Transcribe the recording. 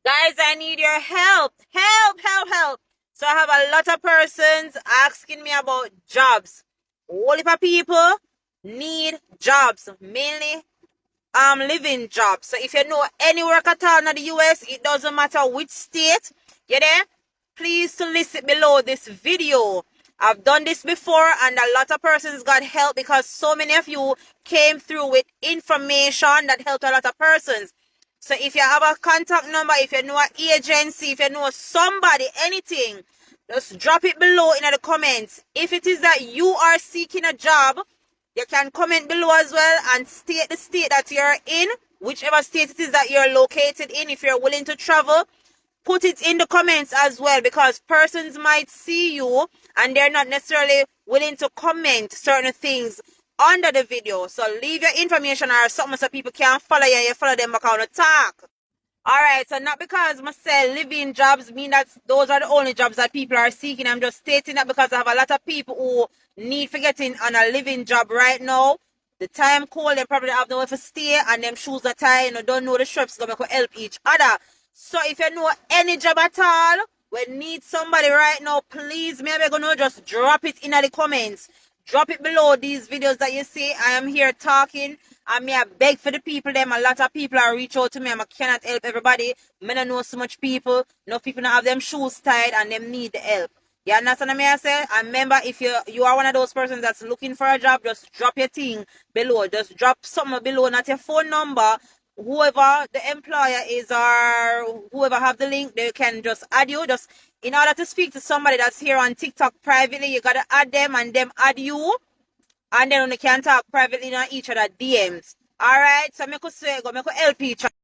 Guys, I need your help. Help, help, help. So I have a lot of persons asking me about jobs. Whole heap of people need jobs, mainly living jobs. So if you know any work at all in the US, it doesn't matter which state, you there? Please solicit below this video. I've done this before and a lot of persons got help because so many of you came through with information that helped a lot of persons. So if you have a contact number, if you know an agency, if you know somebody, anything, just drop it below in the comments. If it is that you are seeking a job, you can comment below as well and state the state that you're in, whichever state it is that you're located in. If you're willing to travel, put it in the comments as well, because persons might see you and they're not necessarily willing to comment certain things under the video. So leave your information or something so people can follow you and you follow them back on the talk. Alright, so not because I say living jobs mean that those are the only jobs that people are seeking. I'm just stating that because I have a lot of people who need for getting on a living job right now. The time cold, they probably have nowhere to stay and them shoes are tied, don't know the straps gonna help each other. So if you know any job at all, we need somebody right now, please, maybe gonna just drop it in the comments. Drop it below these videos that you see. I am here talking. And I beg for the people them. A lot of people are reach out to me. I cannot help everybody. I don't know so much people. No people don't have them shoes tied and them need the help. You understand what I say? And remember, if you are one of those persons that's looking for a job, just drop your thing below. Just drop something below, not your phone number. Whoever the employer is or whoever have the link, they can just add you. Just in order to speak to somebody that's here on TikTok privately, you gotta add them and them add you. And then we can talk privately on each other DMs. Alright, so I could say, go make help each other.